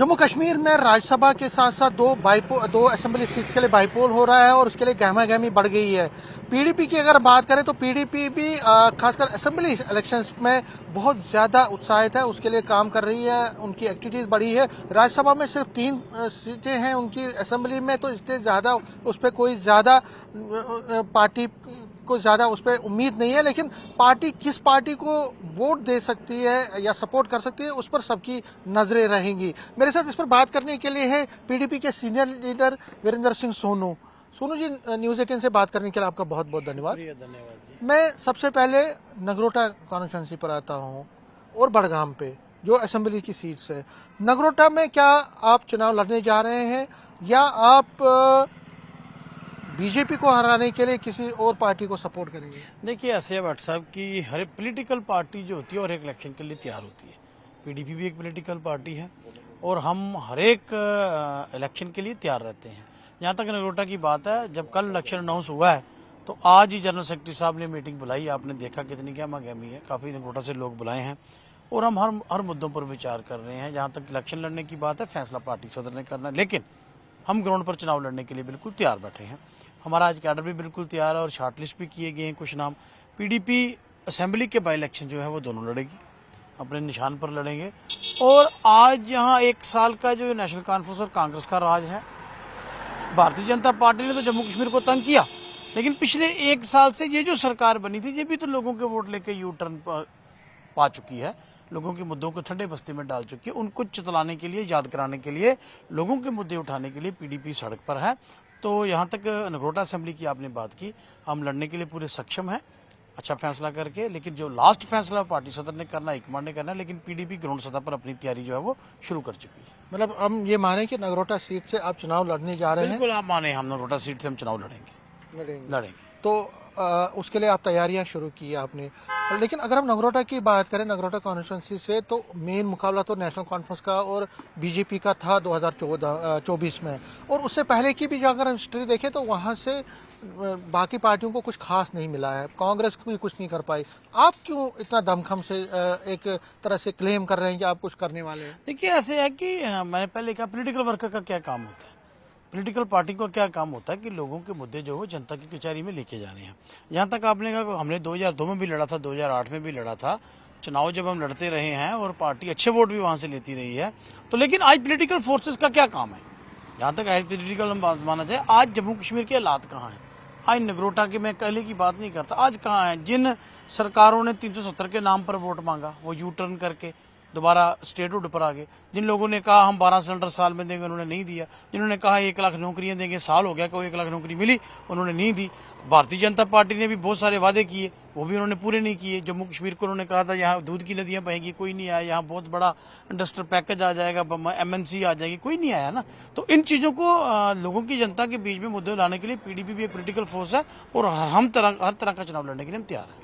जम्मू कश्मीर में राज्यसभा के साथ साथ दो असेंबली सीट्स के लिए बाईपोल हो रहा है और उसके लिए गहमा गहमी बढ़ गई है। पीडीपी की अगर बात करें तो पीडीपी भी खासकर असेंबली इलेक्शंस में बहुत ज्यादा उत्साहित है, उसके लिए काम कर रही है, उनकी एक्टिविटीज बढ़ी है। राज्यसभा में सिर्फ 3 सीटें हैं उनकी, असेंबली में तो इससे ज्यादा उस पर कोई ज्यादा पार्टी को ज्यादा उस पर उम्मीद नहीं है, लेकिन पार्टी किस पार्टी को वोट दे सकती है या सपोर्ट कर सकती है उस पर सबकी नजरें रहेंगी। मेरे साथ इस पर बात करने के लिए है पीडीपी के senior leader Virendra Singh Sonu. Sonu ji, news 18 से बात करने के लिए आपका बहुत बहुत धन्यवाद। धन्यवाद। मैं सबसे पहले नगरोटा कॉन्स्टिट्यूंसी पर आता हूँ और बड़गाम पे जो असेंबली की सीट्स है। नगरोटा में क्या आप चुनाव लड़ने जा रहे हैं या आप बीजेपी को हराने के लिए किसी और पार्टी को सपोर्ट करेंगे? देखिए, ऐसे है भट्ट साहब की हर एक पॉलिटिकल पार्टी जो होती है और एक इलेक्शन के लिए तैयार होती है। पीडीपी भी एक पॉलिटिकल पार्टी है और हम हर एक इलेक्शन के लिए तैयार रहते हैं। जहाँ तक नगरोटा की बात है, जब कल इलेक्शन अनाउंस हुआ है तो आज ही जनरल सेक्रेटरी साहब ने मीटिंग बुलाई। आपने देखा कितनी गहमा गहमी है, काफ़ी नगरोटा से लोग बुलाए हैं और हम हर मुद्दों पर विचार कर रहे हैं। जहाँ तक इलेक्शन लड़ने की बात है, फैसला पार्टी सदर ने करना है, लेकिन हम ग्राउंड पर चुनाव लड़ने के लिए बिल्कुल तैयार बैठे हैं। हमारा आज कैडर भी बिल्कुल तैयार है और शॉर्टलिस्ट भी किए गए हैं कुछ नाम। पीडीपी असेंबली के बाई इलेक्शन जो है वो दोनों लड़ेगी, अपने निशान पर लड़ेंगे। और आज यहाँ 1 साल का जो नेशनल कॉन्फ्रेंस और कांग्रेस का राज है, भारतीय जनता पार्टी ने तो जम्मू कश्मीर को तंग किया, लेकिन पिछले 1 साल से ये जो सरकार बनी थी ये भी तो लोगों के वोट लेके यू टर्न पा चुकी है, लोगों के मुद्दों को ठंडे बस्ती में डाल चुकी है। उनको चतलाने के लिए, याद कराने के लिए, लोगों के मुद्दे उठाने के लिए पीडीपी सड़क पर है। तो यहाँ तक नगरोटा असेंबली की आपने बात की, हम लड़ने के लिए पूरे सक्षम हैं अच्छा फैसला करके। लेकिन जो लास्ट फैसला पार्टी सदर ने करना, हाईकमांड ने करना है, लेकिन पीडीपी ग्राउंड सतह पर अपनी तैयारी जो है वो शुरू कर चुकी है। मतलब हम ये माने कि नगरोटा सीट से आप चुनाव लड़ने जा रहे हैं? बिल्कुल आप माने, हम नगरोटा सीट से हम चुनाव लड़ेंगे। तो उसके लिए आप तैयारियां शुरू की है आपने। लेकिन अगर हम नगरोटा की बात करें, नगरोटा कॉन्स्टिट्यूंसी से, तो मेन मुकाबला तो नेशनल कॉन्फ्रेंस का और बीजेपी का था 2024 में, और उससे पहले की भी अगर हिस्ट्री देखें तो वहां से बाकी पार्टियों को कुछ खास नहीं मिला है, कांग्रेस भी कुछ नहीं कर पाई। आप क्यों इतना दमखम से एक तरह से क्लेम कर रहे हैं कि आप कुछ करने वाले हैं? देखिए, ऐसे है कि मैंने पहले कहा, पॉलिटिकल वर्कर का क्या काम होता है, पॉलिटिकल पार्टी का क्या काम होता है कि लोगों के मुद्दे जो हो जनता की कचहरी में लेके जाने हैं। यहाँ तक आपने कहा, हमने 2002 में भी लड़ा था, 2008 में भी लड़ा था चुनाव, जब हम लड़ते रहे हैं और पार्टी अच्छे वोट भी वहाँ से लेती रही है। तो लेकिन आज पॉलिटिकल फोर्सेस का क्या काम है, जहाँ तक आज पॉलिटिकल हम माना जाए, आज जम्मू कश्मीर के हालात कहाँ हैं? आज नगरोटा की मैं पहले की बात नहीं करता, आज कहाँ है? जिन सरकारों ने 370 के नाम पर वोट मांगा, वो यू टर्न करके दोबारा स्टेटहुड पर आ गए। जिन लोगों ने कहा हम 12 सिलेंडर साल में देंगे, उन्होंने नहीं दिया। जिन्होंने कहा 1 लाख नौकरियां देंगे, साल हो गया कोई 1 लाख नौकरी मिली, उन्होंने नहीं दी। भारतीय जनता पार्टी ने भी बहुत सारे वादे किए, वो भी उन्होंने पूरे नहीं किए। जम्मू कश्मीर को उन्होंने कहा था यहाँ दूध की नदियां बहेंगी, कोई नहीं आया। यहाँ बहुत बड़ा इंडस्ट्रियल पैकेज आ जाएगा, MNC आ जाएगी, कोई नहीं आया ना। तो इन चीज़ों को लोगों की, जनता के बीच में मुद्दे लाने के लिए पीडीपी भी एक पोलिटिकल फोर्स है और हर तरह का चुनाव लड़ने के लिए हम तैयार हैं।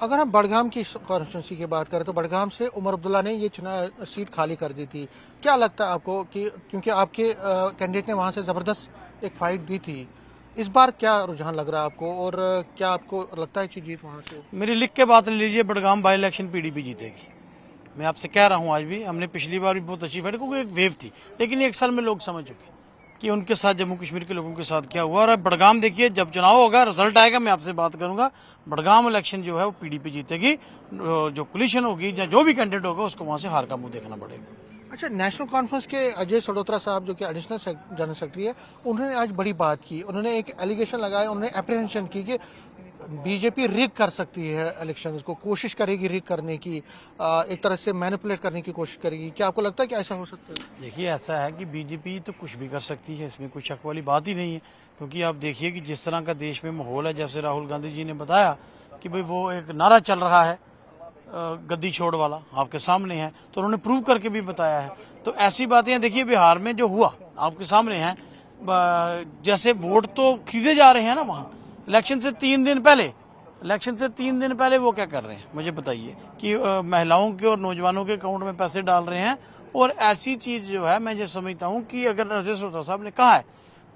अगर हम बड़गाम की कॉन्स्टिट्यूंसी की बात करें तो बड़गाम से उमर अब्दुल्ला ने ये चुनाव सीट खाली कर दी थी। क्या लगता है आपको कि क्योंकि आपके कैंडिडेट ने वहां से जबरदस्त एक फाइट दी थी, इस बार क्या रुझान लग रहा है आपको और क्या आपको लगता है कि जीत वहां से? मेरी लिख के बात ले लीजिए, बड़गाम बाई इलेक्शन पीडीपी जीतेगी। मैं आपसे कह रहा हूँ, आज भी हमने पिछली बार भी बहुत अच्छी फाइट, क्योंकि एक वेव थी, लेकिन 1 साल में लोग समझ चुके कि उनके साथ, जम्मू कश्मीर के लोगों के साथ क्या हुआ। और अब बड़गाम देखिए, जब चुनाव होगा, रिजल्ट आएगा, मैं आपसे बात करूंगा। बड़गाम इलेक्शन जो है वो पीडीपी जीतेगी। जो कोलिशन होगी या जो भी कैंडिडेट होगा उसको वहां से हार का मुंह देखना पड़ेगा। अच्छा, नेशनल कॉन्फ्रेंस के अजय सडोत्रा साहब जो कि एडिशनल जनरल सेक्रेटरी है, उन्होंने आज बड़ी बात की। उन्होंने एक एलिगेशन लगाया, उन्होंने एप्रीहेंशन की कि बीजेपी रिग कर सकती है इलेक्शन को, कोशिश करेगी रिग करने की, एक तरह से मैनिपुलेट करने की कोशिश करेगी। क्या आपको लगता है कि ऐसा हो सकता है? देखिए, ऐसा है कि बीजेपी तो कुछ भी कर सकती है, इसमें कोई शक वाली बात ही नहीं है। क्योंकि आप देखिए कि जिस तरह का देश में माहौल है, जैसे राहुल गांधी जी ने बताया कि भाई वो एक नारा चल रहा है गद्दी छोड़ वाला, आपके सामने है, तो उन्होंने प्रूव करके भी बताया है। तो ऐसी बातें देखिए, बिहार में जो हुआ आपके सामने है, जैसे वोट तो खरीदे जा रहे हैं ना वहाँ। इलेक्शन से 3 दिन पहले वो क्या कर रहे हैं मुझे बताइए, कि महिलाओं के और नौजवानों के अकाउंट में पैसे डाल रहे हैं। और ऐसी चीज जो है, मैं ये समझता हूँ कि अगर अजय सडोत्रा साहब ने कहा है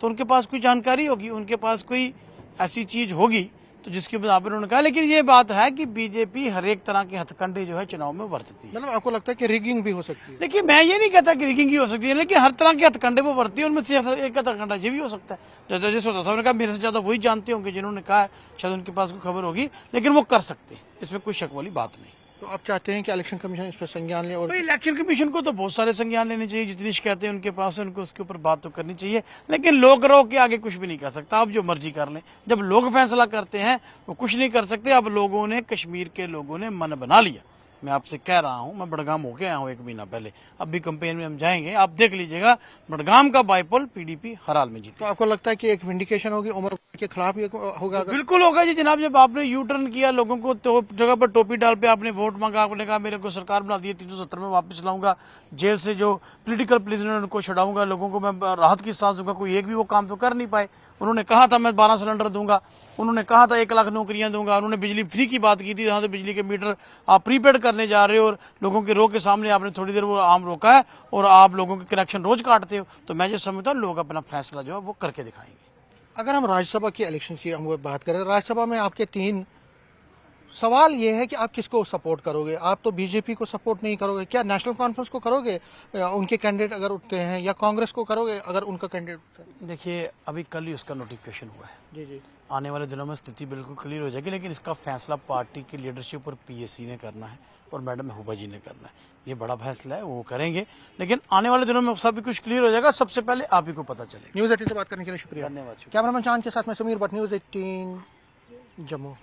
तो उनके पास कोई जानकारी होगी, उनके पास कोई ऐसी चीज होगी तो जिसके बाद आप उन्होंने कहा, लेकिन ये बात है कि बीजेपी हर एक तरह के हथकंडे जो है चुनाव में बरतती है। मतलब आपको लगता है कि रिगिंग भी हो सकती है? देखिए, मैं ये नहीं कहता कि रिगिंग ही हो सकती है, लेकिन हर तरह के हथकंडे वो बरती है, उनमें से एक हथकंडा ये भी हो सकता है। जैसे साहब ने कहा, मेरे से ज्यादा वही जानते होंगे जिन्होंने कहा है, शायद उनके पास कोई खबर होगी, लेकिन वो कर सकते हैं, इसमें कोई शक वाली बात नहीं। तो आप चाहते हैं कि इलेक्शन कमीशन इस पर संज्ञान ले? और भाई, इलेक्शन कमीशन को तो बहुत सारे संज्ञान लेने चाहिए, जितनी शिकायतें उनके पास है उनको उसके ऊपर बात तो करनी चाहिए, लेकिन लोग रोक के आगे कुछ भी नहीं कर सकता। आप जो मर्जी कर लें, जब लोग फैसला करते हैं वो कुछ नहीं कर सकते। अब लोगों ने, कश्मीर के लोगों ने मन बना लिया। मैं आपसे कह रहा हूं, मैं बड़गाम होके आया हूं 1 महीना पहले, अब भी कैंपेन में हम जाएंगे, आप देख लीजिएगा, बड़गाम का बाईपोल पीडीपी हर हाल में जीती। तो आपको लगता है कि एक विंडिकेशन होगी उमर के खिलाफ ये होगा? अगर बिल्कुल होगा जी जनाब। जब आपने यू टर्न किया, लोगों को तो जगह पर टोपी डाल पे आपने वोट मांगा, आपने कहा मेरे को सरकार बना दी है, 370 में वापस लाऊंगा, जेल से जो पॉलिटिकल प्रिजनर उनको छुड़ाऊंगा, लोगों को मैं राहत की सांस दूंगा, कोई एक भी वो काम तो कर नहीं पाए। उन्होंने कहा था मैं 12 सिलेंडर दूंगा, उन्होंने कहा था 1 लाख नौकरियां दूंगा, उन्होंने बिजली फ्री की बात की थी, जहां से बिजली के मीटर आप प्रीपेड करने जा रहे हो और लोगों के रो के सामने आपने थोड़ी देर वो आम रोका है और आप लोगों के कनेक्शन रोज काटते हो। तो मैं ये समझता हूँ लोग अपना फैसला जो है वो करके दिखाएंगे। अगर हम राज्यसभा की इलेक्शन की हम बात करें, राज्यसभा में आपके 3 सवाल ये है कि आप किसको सपोर्ट करोगे? आप तो बीजेपी को सपोर्ट नहीं करोगे, क्या नेशनल कॉन्फ्रेंस को करोगे उनके कैंडिडेट अगर उठते हैं, या कांग्रेस को करोगे अगर उनका कैंडिडेट उठता है? देखिए, अभी कल ही उसका नोटिफिकेशन हुआ है, जी जी। आने वाले दिनों में स्थिति बिल्कुल क्लियर हो जाएगी, लेकिन इसका फैसला पार्टी की लीडरशिप और पीएसी ने करना है और मैडम महबूबा जी ने करना है। ये बड़ा फैसला है, वो करेंगे, लेकिन आने वाले दिनों में सब कुछ क्लियर हो जाएगा, सबसे पहले आप ही को पता चलेगा। न्यूज़ 18 से बात करने के लिए शुक्रिया। धन्यवाद। कैमरामैन चांद के साथ मैं समीर भट्ट, न्यूज़ 18 जम्मू।